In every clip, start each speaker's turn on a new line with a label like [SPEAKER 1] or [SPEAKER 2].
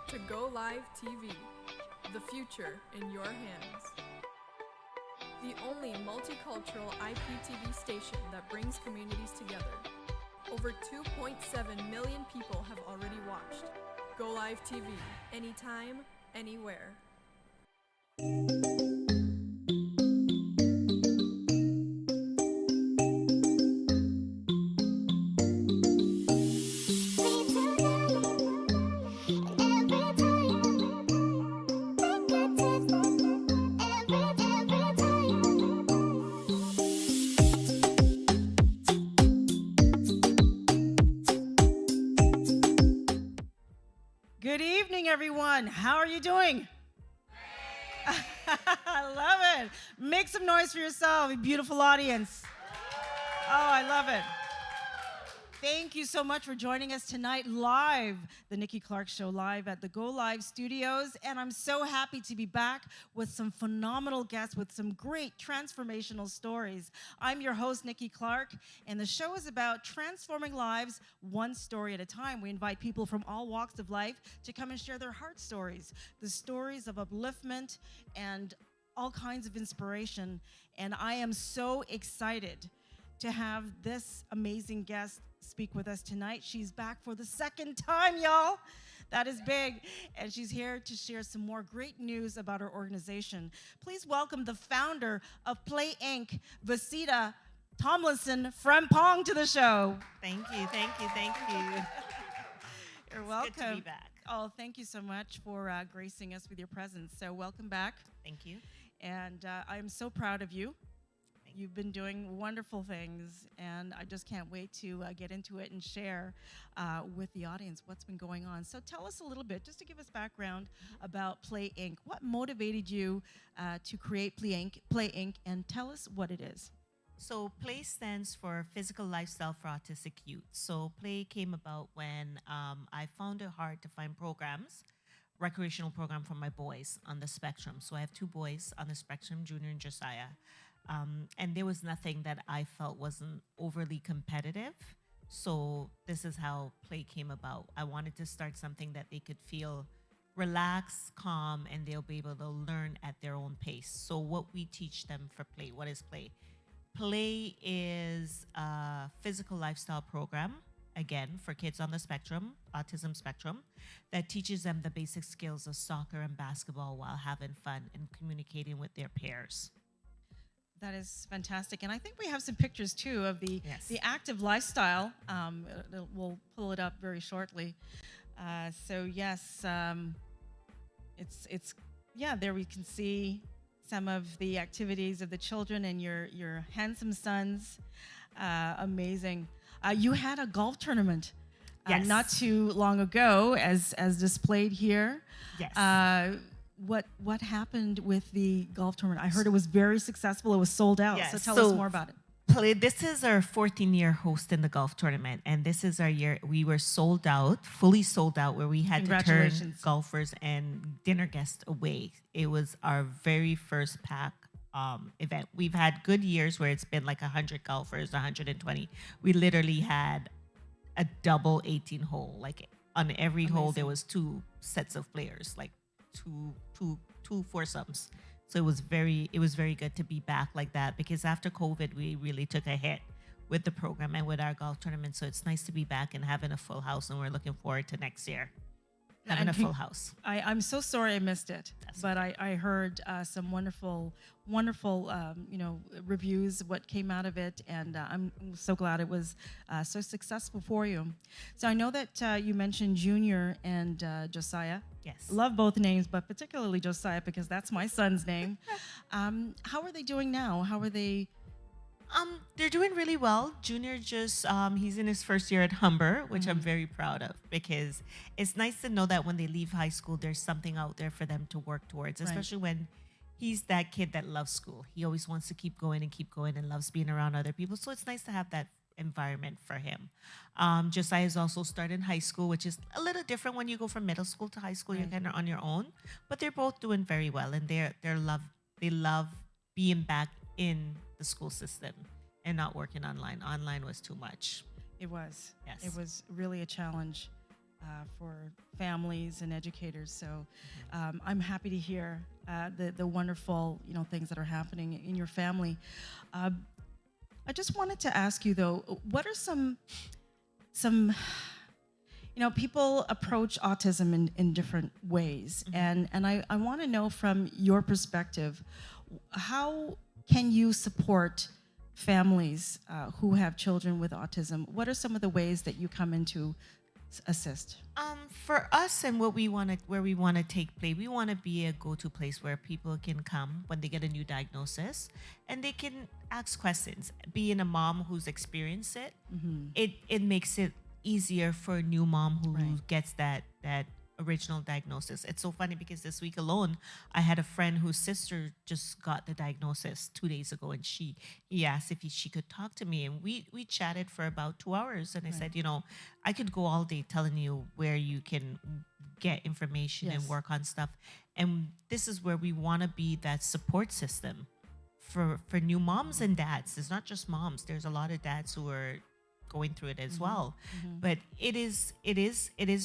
[SPEAKER 1] to GOlive TV, the future in your hands. The only multicultural IPTV station that brings communities together. Over 2.7 million people have already watched. GOlive TV, anytime, anywhere.
[SPEAKER 2] Good evening, everyone. How are you doing? I love it. Make some noise for yourself, you beautiful audience. Oh, I love it. Thank you so much for joining us tonight live, the Nikki Clarke Show live at the GOlive studios. And I'm so happy to be back with some phenomenal guests with some great transformational stories. I'm your host, Nikki Clarke, and the show is about transforming lives one story at a time. We invite people from all walks of life to come and share their heart stories, the stories of upliftment and all kinds of inspiration. And I am so excited to have this amazing guest speak with us tonight. She's back for the second time, y'all. That is big. And she's here to share some more great news about her organization. Please welcome the founder of Play Inc., Vasita Tomlinson Frempong, to the show.
[SPEAKER 3] Thank you.
[SPEAKER 2] You're welcome.
[SPEAKER 3] Good to be back.
[SPEAKER 2] Oh, thank you so much for gracing us with your presence. So welcome back.
[SPEAKER 3] Thank you.
[SPEAKER 2] And I'm so proud of you. You've been doing wonderful things, and I just can't wait to get into it and share with the audience what's been going on. So tell us a little bit, just to give us background about Play Inc. What motivated you to create Play Inc., and tell us what it is.
[SPEAKER 3] So PLAY stands for Physical Lifestyle for Autistic Youth. So PLAY came about when I found it hard to find programs, recreational program for my boys on the spectrum. So I have two boys on the spectrum, Junior and Josiah. And there was nothing that I felt wasn't overly competitive. So this is how Play came about. I wanted to start something that they could feel relaxed, calm, and they'll be able to learn at their own pace. So what we teach them for Play, what is Play? Play is a physical lifestyle program, again, for kids on the spectrum, autism spectrum, that teaches them the basic skills of soccer and basketball while having fun and communicating with their peers.
[SPEAKER 2] That is fantastic. And I think we have some pictures, too, of the active lifestyle. We'll pull it up very shortly. So, yes, there we can see some of the activities of the children and your handsome sons. Amazing. You had a golf tournament not too long ago, as displayed here.
[SPEAKER 3] Yes.
[SPEAKER 2] What happened with the golf tournament? I heard it was very successful. It was sold out.
[SPEAKER 3] Yes.
[SPEAKER 2] So tell us more about it.
[SPEAKER 3] This is our 14th year hosting the golf tournament, and this is our year. We were sold out, fully sold out, where we had to turn golfers and dinner guests away. It was our very first pack event. We've had good years where it's been like 100 golfers, 120. We literally had a double 18 hole. Like on every hole, there was two sets of players, like two foursomes. So it was very good to be back like that, because after COVID, we really took a hit with the program and with our golf tournament. So it's nice to be back and having a full house, and we're looking forward to next year having a full house.
[SPEAKER 2] I'm so sorry I missed it, but I heard some wonderful reviews, what came out of it, and I'm so glad it was so successful for you. So I know that you mentioned Junior and Josiah.
[SPEAKER 3] Yes.
[SPEAKER 2] Love both names, but particularly Josiah, because that's my son's name. How are they doing now? How are they?
[SPEAKER 3] They're doing really well. Junior just, he's in his first year at Humber, which I'm very proud of, because it's nice to know that when they leave high school, there's something out there for them to work towards, especially when he's that kid that loves school. He always wants to keep going and loves being around other people. So it's nice to have that environment for him. Josiah is also starting high school, which is a little different. When you go from middle school to high school, you're kind of on your own, but they're both doing very well, and they love being back in the school system and not working online. Online was too much.
[SPEAKER 2] It was.
[SPEAKER 3] Yes.
[SPEAKER 2] It was really a challenge. for families and educators. So I'm happy to hear the wonderful things that are happening in your family. I just wanted to ask you though, what are some people approach autism in different ways, and I want to know from your perspective, how can you support families who have children with autism? What are some of the ways that you come in to assist?
[SPEAKER 3] For us and where we want to take play, we want to be a go-to place where people can come when they get a new diagnosis and they can ask questions. Being a mom who's experienced it, it makes it easier for a new mom who gets that original diagnosis. It's so funny because this week alone, I had a friend whose sister just got the diagnosis 2 days ago, and he asked if she could talk to me, and we chatted for about 2 hours, and I said, I could go all day telling you where you can get information and work on stuff, and this is where we want to be that support system for new moms and dads. It's not just moms. There's a lot of dads who are going through it as well. But it is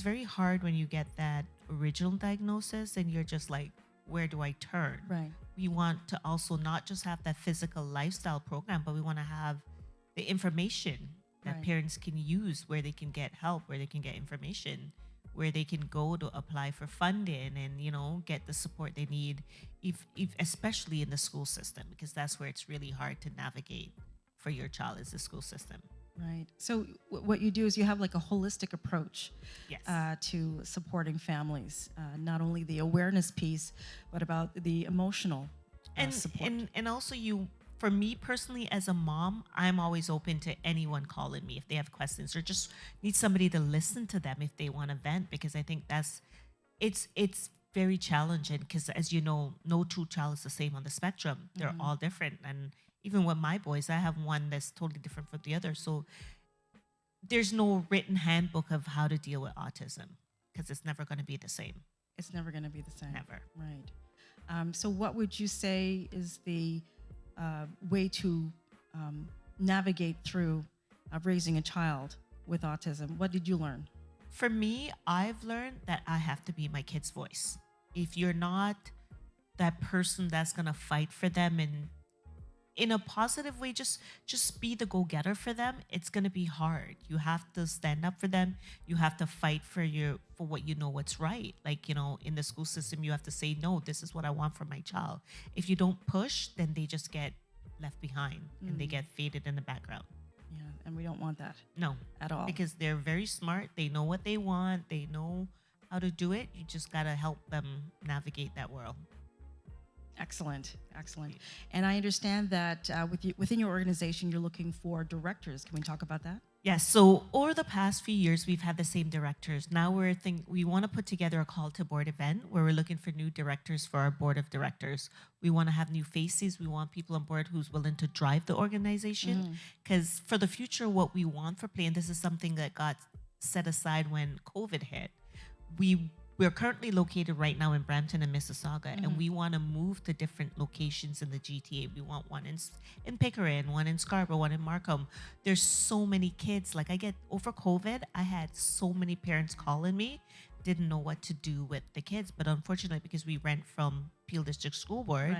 [SPEAKER 3] very hard when you get that original diagnosis and you're just like, where do I turn?
[SPEAKER 2] Right.
[SPEAKER 3] We want to also not just have that physical lifestyle program, but we want to have the information that parents can use, where they can get help, where they can get information, where they can go to apply for funding and get the support they need, if especially in the school system, because that's where it's really hard to navigate for your child, is the school system.
[SPEAKER 2] Right. So what you do is you have like a holistic approach to supporting families, not only the awareness piece, but about the emotional support.
[SPEAKER 3] And also for me personally as a mom, I'm always open to anyone calling me if they have questions or just need somebody to listen to them if they want to vent, because I think it's very challenging, because as you know, no two child is the same on the spectrum. They're all different. And even with my boys, I have one that's totally different from the other. So there's no written handbook of how to deal with autism, because it's never going to be the same.
[SPEAKER 2] It's never going to be the same.
[SPEAKER 3] Never.
[SPEAKER 2] Right. So what would you say is the way to navigate through raising a child with autism? What did you learn?
[SPEAKER 3] For me, I've learned that I have to be my kid's voice. If you're not that person that's going to fight for them and in a positive way, just be the go-getter for them, it's going to be hard. You have to stand up for them. You have to fight for what what's right. Like, in the school system, you have to say, no, this is what I want for my child. If you don't push, then they just get left behind and they get faded in the background.
[SPEAKER 2] Yeah, and we don't want that.
[SPEAKER 3] No.
[SPEAKER 2] At all.
[SPEAKER 3] Because they're very smart. They know what they want. They know how to do it. You just got to help them navigate that world.
[SPEAKER 2] Excellent. And I understand that within your organization, you're looking for directors. Can we talk about that?
[SPEAKER 3] Yes. So over the past few years, we've had the same directors. Now we want to put together a call to board event where we're looking for new directors for our board of directors. We want to have new faces. We want people on board who's willing to drive the organization. Because for the future, what we want for play, and this is something that got set aside when COVID hit, we're currently located right now in Brampton and Mississauga, and we want to move to different locations in the GTA. We want one in Pickering, one in Scarborough, one in Markham. There's so many kids. Like, over COVID, I had so many parents calling me, didn't know what to do with the kids. But unfortunately, because we rent from Peel District School Board,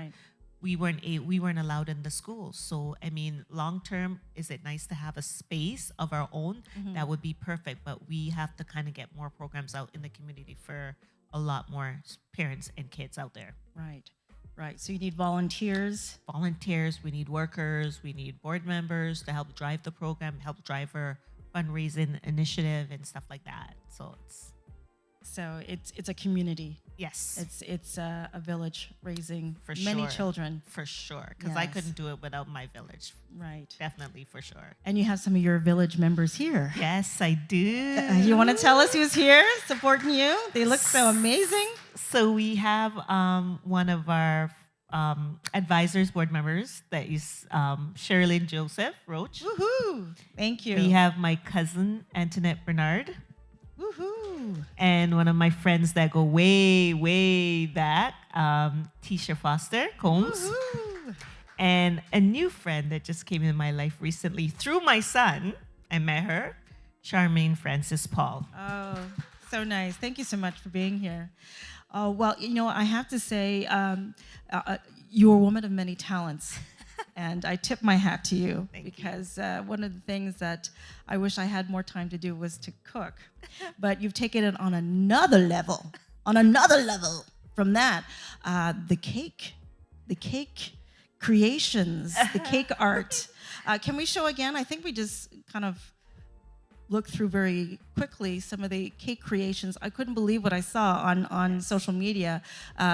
[SPEAKER 3] we weren't allowed in the schools. So, I mean, long term, is it nice to have a space of our own? That would be perfect. But we have to kind of get more programs out in the community for a lot more parents and kids out there.
[SPEAKER 2] Right. So you need volunteers.
[SPEAKER 3] We need workers. We need board members to help drive the program, help drive our fundraising initiative and stuff like that. So
[SPEAKER 2] it's a community.
[SPEAKER 3] Yes.
[SPEAKER 2] It's a village raising
[SPEAKER 3] for
[SPEAKER 2] many
[SPEAKER 3] sure.
[SPEAKER 2] children.
[SPEAKER 3] For sure. Because I couldn't do it without my village.
[SPEAKER 2] Right.
[SPEAKER 3] Definitely, for sure.
[SPEAKER 2] And you have some of your village members here.
[SPEAKER 3] Yes, I do.
[SPEAKER 2] You want to tell us who's here supporting you? They look so amazing.
[SPEAKER 3] So we have one of our advisors, board members, that is Sherilyn Joseph Roach.
[SPEAKER 2] Woohoo! Thank you.
[SPEAKER 3] We have my cousin, Antoinette Bernard.
[SPEAKER 2] Woohoo!
[SPEAKER 3] And one of my friends that go way, way back, Tisha Foster Combs.
[SPEAKER 2] Woohoo!
[SPEAKER 3] And a new friend that just came in my life recently through my son. I met her, Charmaine Francis Paul.
[SPEAKER 2] Oh, So nice. Thank you so much for being here. Well, I have to say, you're a woman of many talents. And I tip my hat to you because one of the things that I wish I had more time to do was to cook. But you've taken it on another level. From that, the cake creations, the cake art. Can we show again? I think we just kind of looked through very quickly some of the cake creations. I couldn't believe what I saw on social media.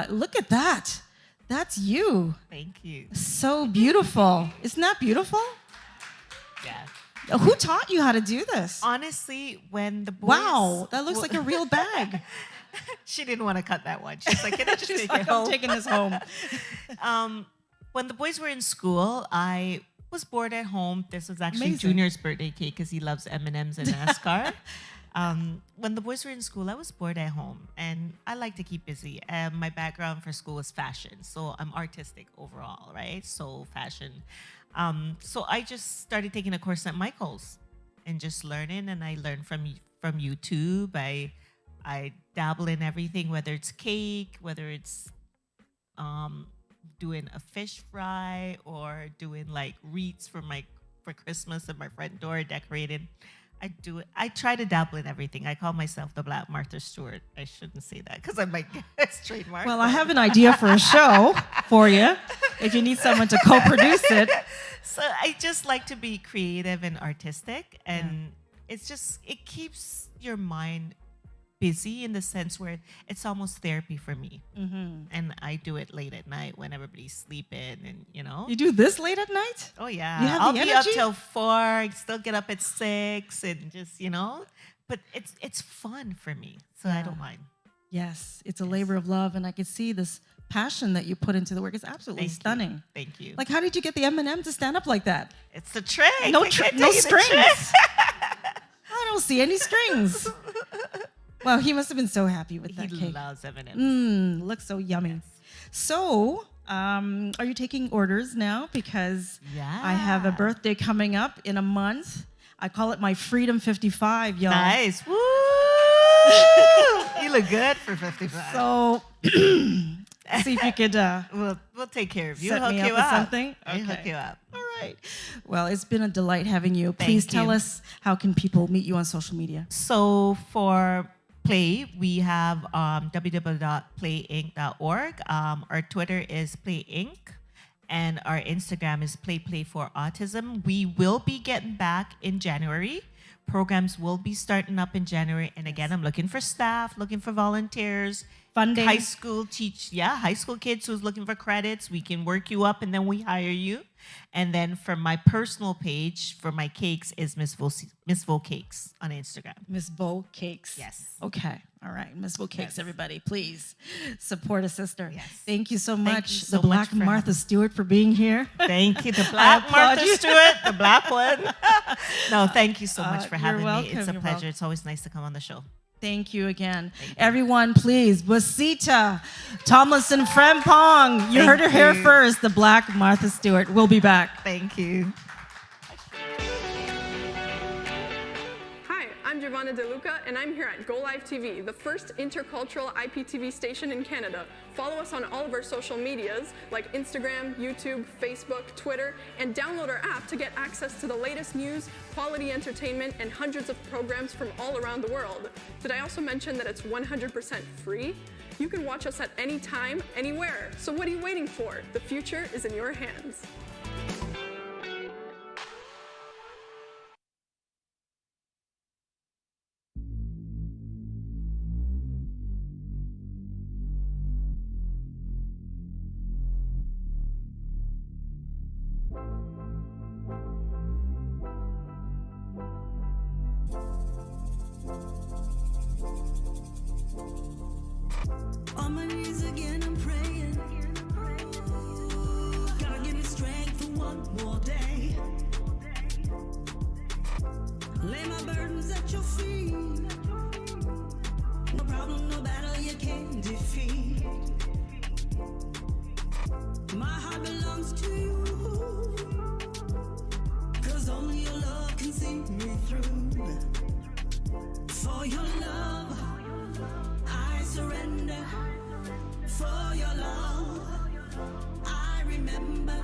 [SPEAKER 2] Look at that. That's you.
[SPEAKER 3] Thank you.
[SPEAKER 2] So beautiful. Isn't that beautiful?
[SPEAKER 3] Yeah.
[SPEAKER 2] Who taught you how to do this?
[SPEAKER 3] Honestly, when the boys...
[SPEAKER 2] Wow, that looks like a real bag.
[SPEAKER 3] She didn't want to cut that one. She's like, can I just take
[SPEAKER 2] like,
[SPEAKER 3] it home?
[SPEAKER 2] I'm taking this home.
[SPEAKER 3] When the boys were in school, I was bored at home. This was actually
[SPEAKER 2] Amazing.
[SPEAKER 3] Junior's birthday cake because he loves M&Ms and NASCAR. When the boys were in school, I was bored at home, and I like to keep busy. My background for school was fashion, so I'm artistic overall, right? So fashion. So I just started taking a course at Michael's and just learning, and I learned from YouTube. I dabble in everything, whether it's cake, whether it's doing a fish fry or doing like wreaths for Christmas and my front door decorated. I try to dabble in everything. I call myself the Black Martha Stewart. I shouldn't say that because I might get trademarked.
[SPEAKER 2] Well, I have an idea for a show for you if you need someone to co-produce it.
[SPEAKER 3] So I just like to be creative and artistic, and it keeps your mind busy in the sense where it's almost therapy for me. And I do it late at night when everybody's sleeping, and
[SPEAKER 2] You do this late at night?
[SPEAKER 3] Oh yeah,
[SPEAKER 2] You have
[SPEAKER 3] I'll
[SPEAKER 2] the
[SPEAKER 3] be up
[SPEAKER 2] energy?
[SPEAKER 3] till 4, still get up at 6, and just but it's fun for me, so I don't mind.
[SPEAKER 2] Yes, it's a labor of love, and I can see this passion that you put into the work. It's absolutely stunning.
[SPEAKER 3] Thank you.
[SPEAKER 2] Like, how did you get the M&M to stand up like that?
[SPEAKER 3] It's the trick.
[SPEAKER 2] No
[SPEAKER 3] I can't
[SPEAKER 2] no
[SPEAKER 3] tell you the
[SPEAKER 2] strings.
[SPEAKER 3] trick.
[SPEAKER 2] I don't see any strings. Well, he must have been so happy with that
[SPEAKER 3] He
[SPEAKER 2] cake.
[SPEAKER 3] loves M&Ms.
[SPEAKER 2] Looks so yummy. So, are you taking orders now? Because I have a birthday coming up in a month. I call it my Freedom 55, y'all.
[SPEAKER 3] Nice. Woo! You look good for 55.
[SPEAKER 2] So, see if you could
[SPEAKER 3] We'll take care of you.
[SPEAKER 2] set
[SPEAKER 3] Hook
[SPEAKER 2] me
[SPEAKER 3] you
[SPEAKER 2] up with
[SPEAKER 3] up.
[SPEAKER 2] something.
[SPEAKER 3] We'll hook you up.
[SPEAKER 2] All right. Well, it's been a delight having you. Please
[SPEAKER 3] Thank
[SPEAKER 2] tell
[SPEAKER 3] you.
[SPEAKER 2] us, how can people meet you on social media?
[SPEAKER 3] So for Play, we have www.playinc.org. Our Twitter is PlayInc, and our Instagram is Play for Autism. We will be getting back in January. Programs will be starting up in January. And again, I'm looking for staff, looking for volunteers.
[SPEAKER 2] Funding.
[SPEAKER 3] High school kids who's looking for credits. We can work you up and then we hire you. And then for my personal page, for my cakes, is Miss Vo Cakes on Instagram.
[SPEAKER 2] Miss Vo Cakes.
[SPEAKER 3] Yes.
[SPEAKER 2] Okay. All right. Miss Vo Cakes,
[SPEAKER 3] Yes.
[SPEAKER 2] everybody. Please support a sister.
[SPEAKER 3] Yes.
[SPEAKER 2] Thank you so much,
[SPEAKER 3] you so
[SPEAKER 2] the Black
[SPEAKER 3] much for
[SPEAKER 2] Martha Stewart, for being here.
[SPEAKER 3] Thank you. The Black
[SPEAKER 2] applaud
[SPEAKER 3] Martha
[SPEAKER 2] you.
[SPEAKER 3] Stewart, the black one. No, thank you so much for
[SPEAKER 2] You're
[SPEAKER 3] having
[SPEAKER 2] welcome,
[SPEAKER 3] me. It's a
[SPEAKER 2] you're
[SPEAKER 3] pleasure.
[SPEAKER 2] welcome.
[SPEAKER 3] It's always nice to come on the show.
[SPEAKER 2] Thank you again. Everyone, please, Wasita Tomlinson Frempong. You heard her here
[SPEAKER 3] you.
[SPEAKER 2] first, the Black Martha Stewart. We'll be back.
[SPEAKER 3] Thank you.
[SPEAKER 1] Hi, I'm Giovanna DeLuca, and I'm here at GOlive TV, the first intercultural IPTV station in Canada. Follow us on all of our social medias like Instagram, YouTube, Facebook, Twitter, and download our app to get access to the latest news, quality entertainment, and hundreds of programs from all around the world. Did I also mention that it's 100% free? You can watch us at any time, anywhere. So what are you waiting for? The future is in your hands.
[SPEAKER 4] On my knees again, I'm praying. God, give me strength surrender for your love. I remember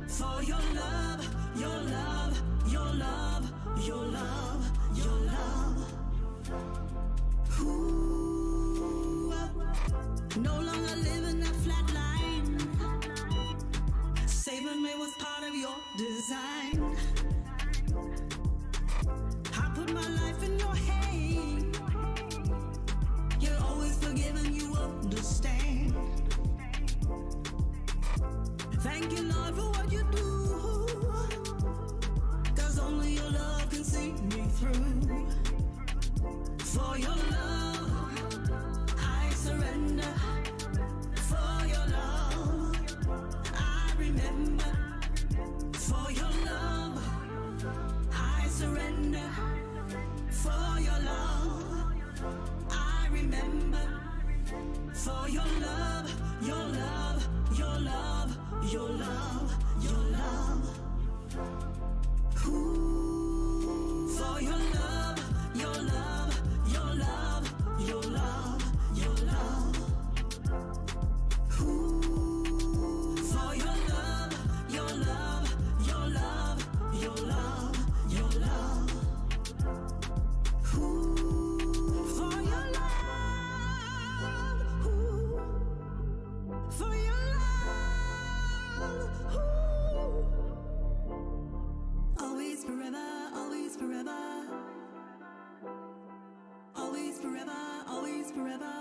[SPEAKER 4] for your love, your love, your love, your love, your love. Ooh, no longer living that flat line. Saving me was part of your design. I put my life in your hand. You're always forgiving, you understand. Thank you, Lord, for what you do. 'Cause only your love can see me through. For your love, I surrender. For your love, I remember. For your love, I surrender. For your love, I remember. For your love, your love, your love, your love, your love. Ooh, for your love, your love, your love, your love, your love. Ooh, for your love, your love, your love, your love, your love. Ooh, for your love, ooh, for your love, ooh. Always forever, always forever. Always forever, always forever.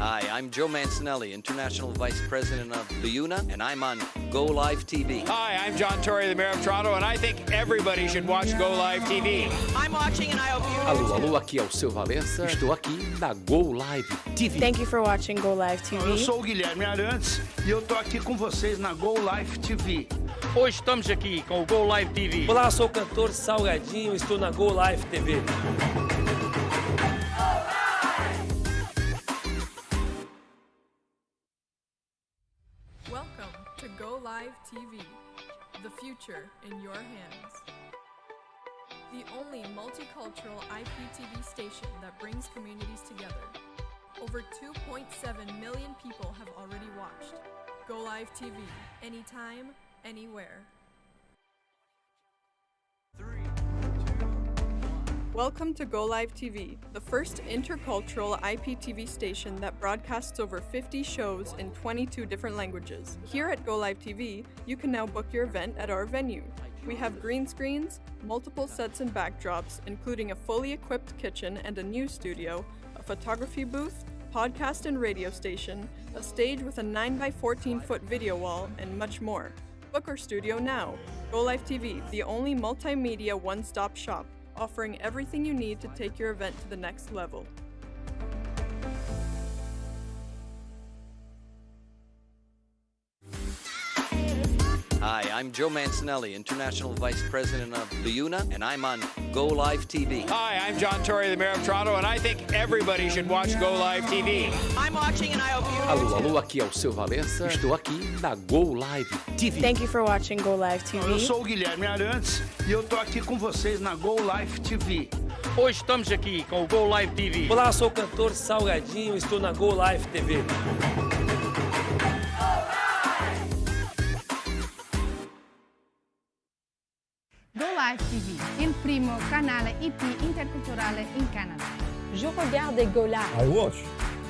[SPEAKER 5] Hi, I'm Joe Mancinelli, International Vice President of LiUNA, and I'm on GOlive TV.
[SPEAKER 6] Hi, I'm John Tory, the Mayor of Toronto, and I think everybody should watch GOlive TV.
[SPEAKER 7] I'm watching and I hope you
[SPEAKER 8] Alô, alô, aqui é o seu Valença. Estou aqui na GOlive TV.
[SPEAKER 9] Thank you for watching GOlive TV.
[SPEAKER 10] Eu sou o Guilherme Arantes e eu tô aqui com vocês na GOlive TV.
[SPEAKER 6] Hoje estamos aqui com o GOlive TV.
[SPEAKER 11] Olá, sou o cantor Salgadinho, estou na GOlive TV.
[SPEAKER 1] Welcome to GOlive TV, the future in your hands. The only multicultural IPTV station that brings communities together. Over 2.7 million people have already watched. GOlive TV, anytime, anywhere. Welcome to GOlive TV, the first intercultural IPTV station that broadcasts over 50 shows in 22 different languages. Here at GOlive TV, you can now book your event at our venue. We have green screens, multiple sets and backdrops, including a fully equipped kitchen and a news studio, a photography booth, podcast and radio station, a stage with a 9x14-foot video wall, and much more. Book our studio now. GOlive TV, the only multimedia one-stop shop, offering everything you need to take your event to the next level.
[SPEAKER 5] Hi, I'm Joe Mancinelli, International Vice President of LiUNA, and I'm on GOlive TV.
[SPEAKER 6] Hi, I'm John Tory, the Mayor of Toronto, and I think everybody should watch GOlive TV.
[SPEAKER 7] I'm watching and I hope you
[SPEAKER 8] Alô, alô, aqui é o seu Valença. Estou aqui na GOlive TV.
[SPEAKER 9] Thank you for watching GOlive
[SPEAKER 10] Eu
[SPEAKER 9] TV.
[SPEAKER 10] sou o Guilherme Arantes e eu tô aqui com vocês na GOlive TV.
[SPEAKER 6] Hoje estamos aqui com o GOlive TV.
[SPEAKER 11] Olá, sou o cantor Salgadinho, estou na GOlive TV.
[SPEAKER 12] GOlive TV, il primo canale IP interculturale in Canada.
[SPEAKER 9] Je regarde GOlive.
[SPEAKER 13] I watch.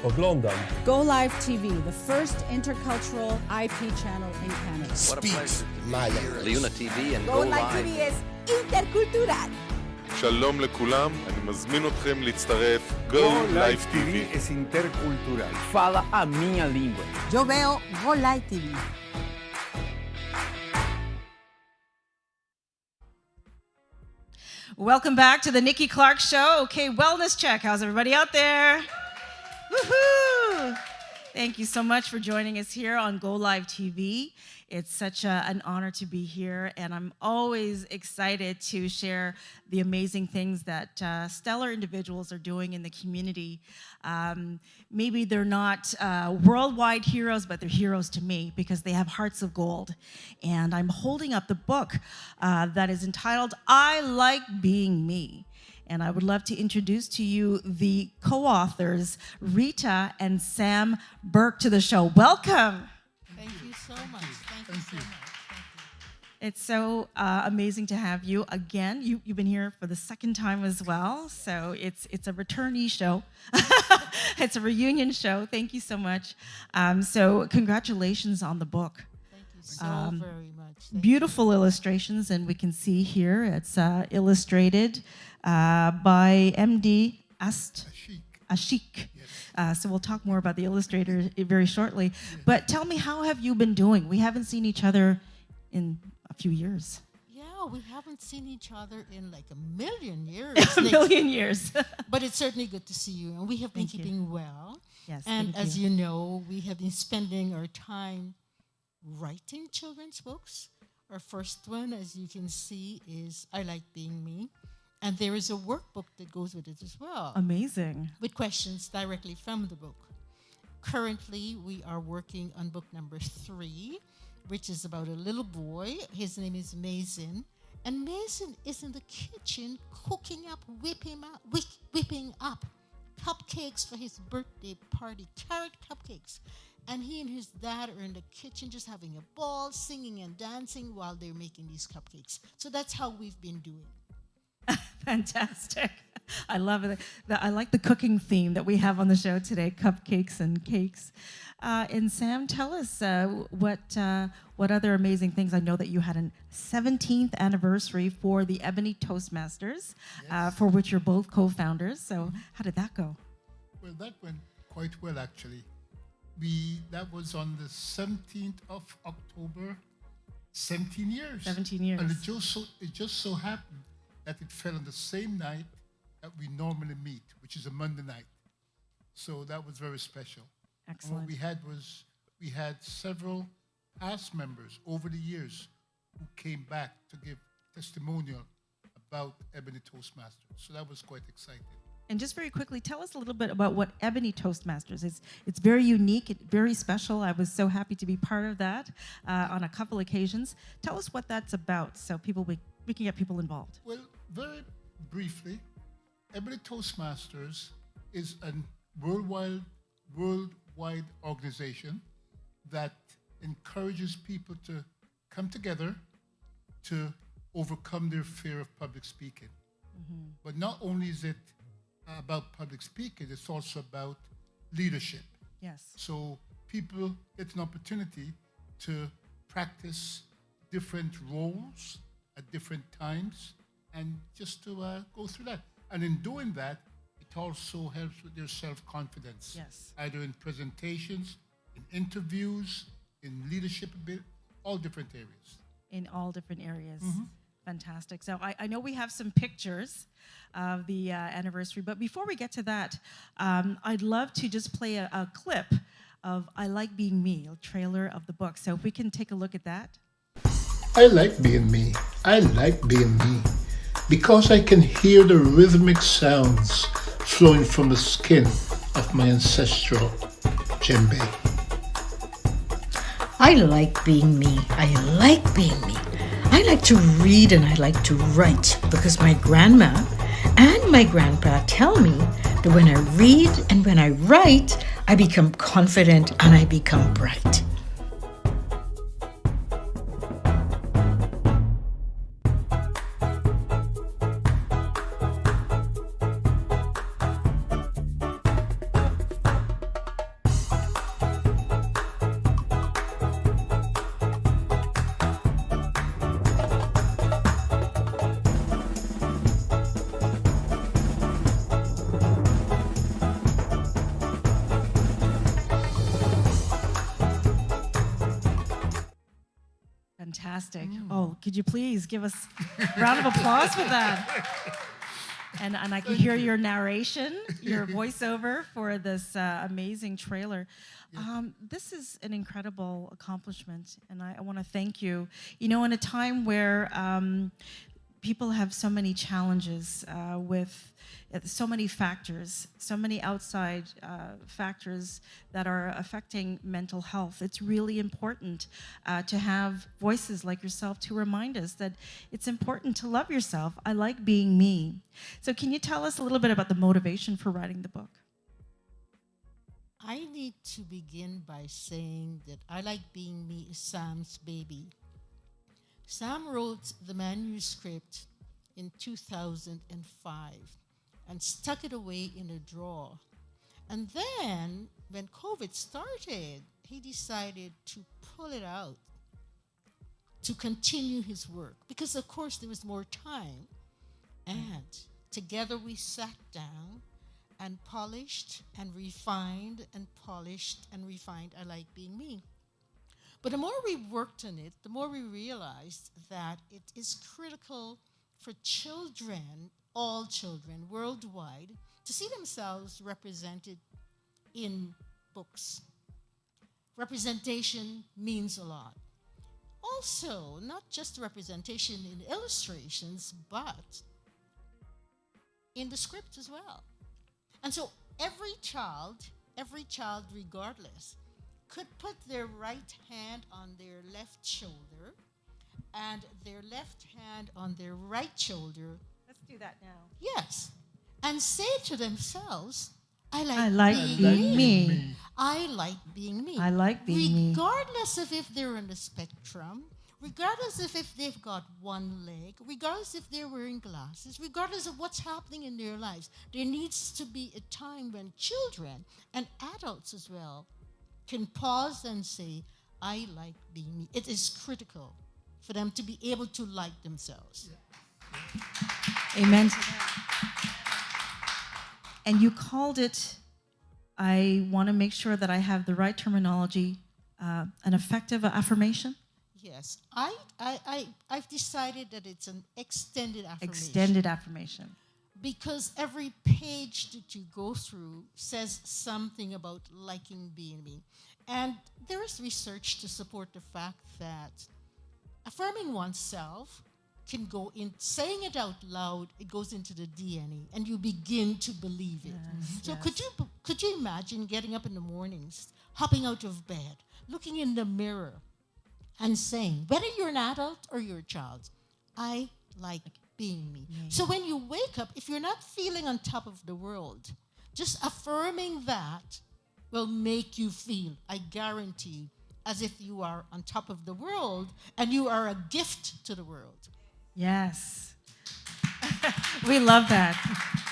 [SPEAKER 13] Oglądam.
[SPEAKER 12] GOlive TV, the first intercultural IP channel in Canada.
[SPEAKER 5] What a pleasure to be here at LiUNA TV and
[SPEAKER 7] GOlive
[SPEAKER 5] GOlive.
[SPEAKER 7] TV es intercultural.
[SPEAKER 13] שלום לכולם, אני מזמין אתכם להצטרף GOlive TV
[SPEAKER 10] es intercultural. Fala a minha língua.
[SPEAKER 7] Yo veo GOlive TV.
[SPEAKER 2] Welcome back to the Nikki Clarke Show. Okay, wellness check. How's everybody out there? Woohoo! Thank you so much for joining us here on GOlive TV. It's such an honor to be here, and I'm always excited to share the amazing things that stellar individuals are doing in the community. Maybe they're not worldwide heroes, but they're heroes to me because they have hearts of gold. And I'm holding up the book that is entitled, I Like Being Me. And I would love to introduce to you the co-authors, Rita and Sam Burke, to the show. Welcome.
[SPEAKER 7] Thank you so much. Thank you so much.
[SPEAKER 2] It's so amazing to have you again. You've been here for the second time as well, so it's a returnee show. It's a reunion show. Thank you so much. So congratulations on the book.
[SPEAKER 7] Thank you so very much.
[SPEAKER 2] Beautiful illustrations, and we can see here it's illustrated by MD Ashik. So we'll talk more about the illustrator very shortly. Yes. But tell me, how have you been doing? We haven't seen each other in a few years.
[SPEAKER 7] Yeah, we haven't seen each other in like a million years.
[SPEAKER 2] A million years.
[SPEAKER 7] But it's certainly good to see you. And we have been keeping well.
[SPEAKER 2] Yes.
[SPEAKER 7] And as you know, we have been spending our time writing children's books. Our first one, as you can see, is I Like Being Me. And there is a workbook that goes with it as well.
[SPEAKER 2] Amazing.
[SPEAKER 7] With questions directly from the book. Currently, we are working on book number 3, which is about a little boy. His name is Mason. And Mason is in the kitchen cooking up, whipping up cupcakes for his birthday party, carrot cupcakes. And he and his dad are in the kitchen just having a ball, singing and dancing while they're making these cupcakes. So that's how we've been doing.
[SPEAKER 2] Fantastic. I love it. I like the cooking theme that we have on the show today, cupcakes and cakes. And Sam, tell us what other amazing things. I know that you had a 17th anniversary for the Ebony Toastmasters, for which you're both co-founders. So how did that go?
[SPEAKER 14] Well, that went quite well, actually. That was on the 17th of October, 17 years.
[SPEAKER 2] 17 years.
[SPEAKER 14] And it just so happened that it fell on the same night that we normally meet, which is a Monday night. So that was very special.
[SPEAKER 2] Excellent.
[SPEAKER 14] And what we had several past members over the years who came back to give testimonial about Ebony Toastmasters. So that was quite exciting.
[SPEAKER 2] And just very quickly, tell us a little bit about what Ebony Toastmasters is. It's very unique, very special. I was so happy to be part of that on a couple occasions. Tell us what that's about so we can get people involved.
[SPEAKER 14] Well, very briefly, Ebony Toastmasters is a worldwide organization that encourages people to come together to overcome their fear of public speaking. Mm-hmm. But not only is it about public speaking, it's also about leadership.
[SPEAKER 2] Yes.
[SPEAKER 14] So people get an opportunity to practice different roles at different times and just to go through that. And in doing that, it also helps with their self-confidence.
[SPEAKER 2] Yes.
[SPEAKER 14] Either in presentations, in interviews, in leadership, all different areas.
[SPEAKER 2] In all different areas.
[SPEAKER 14] Mm-hmm.
[SPEAKER 2] Fantastic. So I know we have some pictures of the anniversary, but before we get to that, I'd love to just play a clip of I Like Being Me, a trailer of the book. So if we can take a look at that.
[SPEAKER 14] I like being me. I like being me because I can hear the rhythmic sounds flowing from the skin of my ancestral djembe.
[SPEAKER 15] I like being me. I like being me. I like to read and I like to write because my grandma and my grandpa tell me that when I read and when I write, I become confident and I become bright.
[SPEAKER 2] fantastic. Oh, could you please give us a round of applause for that? And I can hear your narration, your voiceover for this amazing trailer. This is an incredible accomplishment, and I want to thank you. You know, in a time where people have so many challenges with so many factors, so many outside factors that are affecting mental health. It's really important to have voices like yourself to remind us that it's important to love yourself. I like being me. So can you tell us a little bit about the motivation for writing the book?
[SPEAKER 7] I need to begin by saying that I Like Being Me is Sam's baby. Sam wrote the manuscript in 2005 and stuck it away in a drawer. And then, when COVID started, he decided to pull it out to continue his work because, of course, there was more time. And together we sat down and polished and refined and polished and refined I Like Being Me. But the more we worked on it, the more we realized that it is critical for children, all children worldwide, to see themselves represented in books. Representation means a lot. Also, not just representation in illustrations, but in the script as well. And so every child regardless, could put their right hand on their left shoulder and their left hand on their right shoulder.
[SPEAKER 2] Let's do that now.
[SPEAKER 7] Yes. And say to themselves, I
[SPEAKER 2] like
[SPEAKER 7] like
[SPEAKER 2] being me.
[SPEAKER 7] I like being me.
[SPEAKER 2] I like being me.
[SPEAKER 7] Regardless of if they're on the spectrum, regardless of if they've got one leg, regardless if they're wearing glasses, regardless of what's happening in their lives, there needs to be a time when children and adults as well can pause and say, I like being me. It is critical for them to be able to like themselves.
[SPEAKER 2] Amen to that. And you called it, I want to make sure that I have the right terminology, an effective affirmation?
[SPEAKER 7] Yes. I've decided that it's an extended affirmation.
[SPEAKER 2] Extended affirmation.
[SPEAKER 7] Because every page that you go through says something about liking being me. And there is research to support the fact that affirming oneself can go in, saying it out loud, it goes into the DNA, and you begin to believe it.
[SPEAKER 2] Yes,
[SPEAKER 7] So
[SPEAKER 2] yes.
[SPEAKER 7] could you imagine getting up in the mornings, hopping out of bed, looking in the mirror, and saying, whether you're an adult or you're a child, I like being me. So when you wake up, if you're not feeling on top of the world, just affirming that will make you feel, I guarantee, as if you are on top of the world and you are a gift to the world.
[SPEAKER 2] Yes. We love that.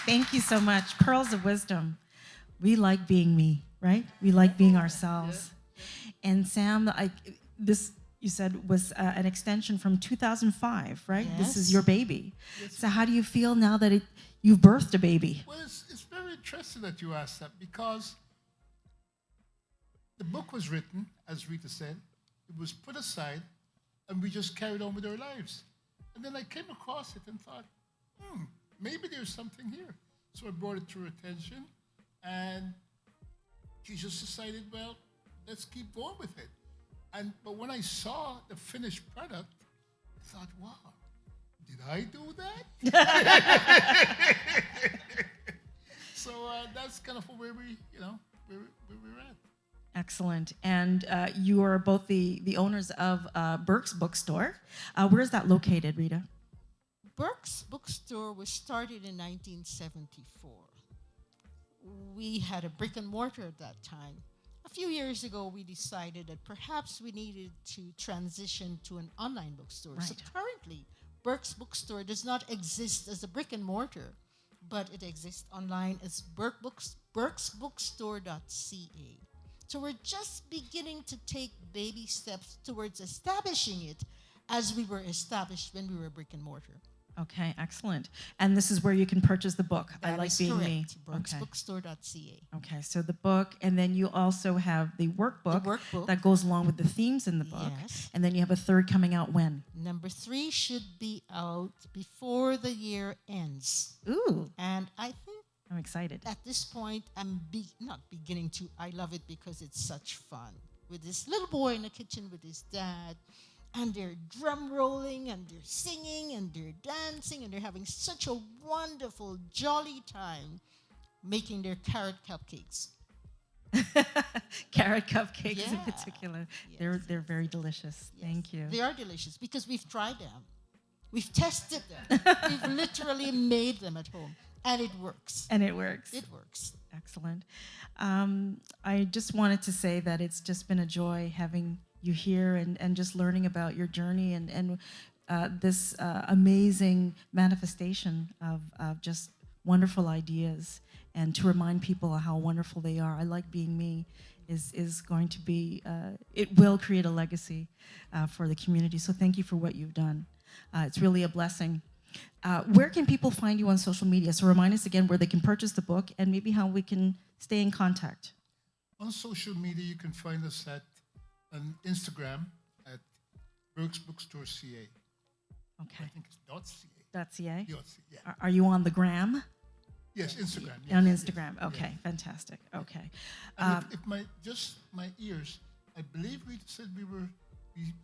[SPEAKER 2] Thank you so much. Pearls of wisdom. We like being me, right? We like being ourselves. And Sam, this you said was an extension from 2005, right?
[SPEAKER 7] Yes.
[SPEAKER 2] This is your baby. So how do you feel now that you've birthed a baby?
[SPEAKER 14] Well, it's very interesting that you asked that because the book was written, as Rita said, it was put aside, and we just carried on with our lives. And then I came across it and thought, maybe there's something here. So I brought it to her attention, and she just decided, well, let's keep going with it. But when I saw the finished product, I thought, wow, did I do that? So that's kind of where we're at.
[SPEAKER 2] Excellent. And you are both the owners of Burke's Bookstore. Where is that located, Rita?
[SPEAKER 7] Burke's Bookstore was started in 1974. We had a brick and mortar at that time. A few years ago, we decided that perhaps we needed to transition to an online bookstore.
[SPEAKER 2] Right.
[SPEAKER 7] So currently, Burke's Bookstore does not exist as a brick and mortar, but it exists online as burksbookstore.ca. So we're just beginning to take baby steps towards establishing it as we were established when we were brick and mortar.
[SPEAKER 2] Okay, excellent. And this is where you can purchase the book, I
[SPEAKER 7] That
[SPEAKER 2] Like
[SPEAKER 7] is
[SPEAKER 2] Being
[SPEAKER 7] correct.
[SPEAKER 2] Me.
[SPEAKER 7] BurksBookstore.ca.
[SPEAKER 2] Okay, so the book, and then you also have the workbook, that goes along with the themes in the book.
[SPEAKER 7] Yes.
[SPEAKER 2] And then you have a third coming out when?
[SPEAKER 7] Number 3 should be out before the year ends.
[SPEAKER 2] Ooh.
[SPEAKER 7] And I think
[SPEAKER 2] I'm excited.
[SPEAKER 7] at this point, I'm not beginning to. I love it because it's such fun. With this little boy in the kitchen with his dad, and they're drum rolling, and they're singing, and they're dancing, and they're having such a wonderful, jolly time making their carrot cupcakes.
[SPEAKER 2] Carrot cupcakes in
[SPEAKER 7] Yeah.
[SPEAKER 2] particular.
[SPEAKER 7] Yes.
[SPEAKER 2] They're very delicious.
[SPEAKER 7] Yes.
[SPEAKER 2] Thank you.
[SPEAKER 7] They are delicious because we've tried them. We've tested them. We've literally made them at home. And it works.
[SPEAKER 2] And it works.
[SPEAKER 7] It works.
[SPEAKER 2] Excellent. I just wanted to say that it's just been a joy having you here and just learning about your journey and this amazing manifestation of just wonderful ideas, and to remind people how wonderful they are. I Like Being Me is going to be, it will create a legacy for the community. So thank you for what you've done. It's really a blessing. Where can people find you on social media? So remind us again where they can purchase the book and maybe how we can stay in contact.
[SPEAKER 14] On social media, you can find us on Instagram at BurksBookstore.ca.
[SPEAKER 2] Okay.
[SPEAKER 14] I think it's .ca.
[SPEAKER 2] .ca?
[SPEAKER 14] Yeah.
[SPEAKER 2] Are you on the gram?
[SPEAKER 14] Yes, Instagram. Yes,
[SPEAKER 2] On
[SPEAKER 14] yes,
[SPEAKER 2] Instagram. Okay,
[SPEAKER 14] yes.
[SPEAKER 2] fantastic. Okay.
[SPEAKER 14] And if my ears, I believe we said we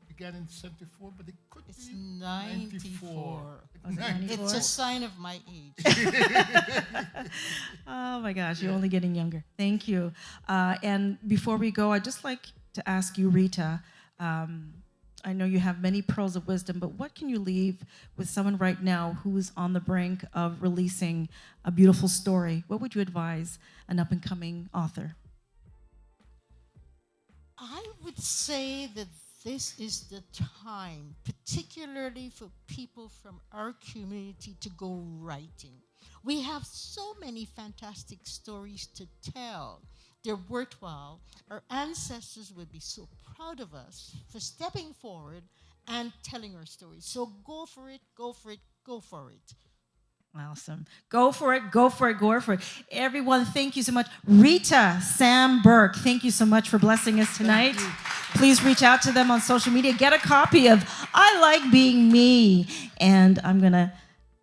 [SPEAKER 14] began in 74, but it could
[SPEAKER 7] It's
[SPEAKER 14] be
[SPEAKER 7] 94.
[SPEAKER 2] Was it 94?
[SPEAKER 7] It's a sign of my age.
[SPEAKER 2] Oh my gosh, you're only getting younger. Thank you. And before we go, I'd just like to ask you, Rita, I know you have many pearls of wisdom, but what can you leave with someone right now who is on the brink of releasing a beautiful story? What would you advise an up-and-coming author?
[SPEAKER 7] I would say that this is the time, particularly for people from our community, to go writing. We have so many fantastic stories to tell. They're worthwhile. Our ancestors would be so proud of us for stepping forward and telling our stories. So go for it, go for it, go for it.
[SPEAKER 2] Awesome. Go for it, go for it, go for it. Everyone, thank you so much. Rita, Sam Burke, thank you so much for blessing us tonight. Please reach out to them on social media. Get a copy of I Like Being Me. And I'm going to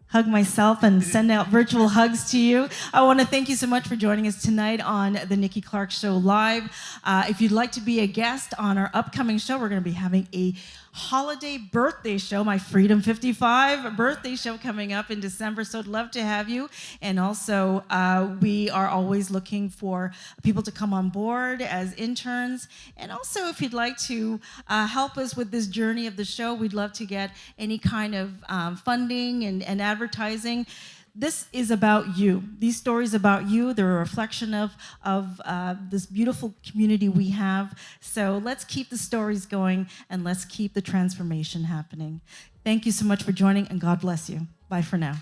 [SPEAKER 2] hug myself and send out virtual hugs to you. I want to thank you so much for joining us tonight on the Nikki Clarke Show Live. If you'd like to be a guest on our upcoming show, we're going to be having a holiday birthday show, my Freedom 55 birthday show coming up in December. So I'd love to have you. And also, we are always looking for people to come on board as interns. And also, if you'd like to help us with this journey of the show, we'd love to get any kind of funding and advertising. This is about you. These stories about you. They're a reflection of this beautiful community we have. So let's keep the stories going and let's keep the transformation happening. Thank you so much for joining, and God bless you. Bye for now.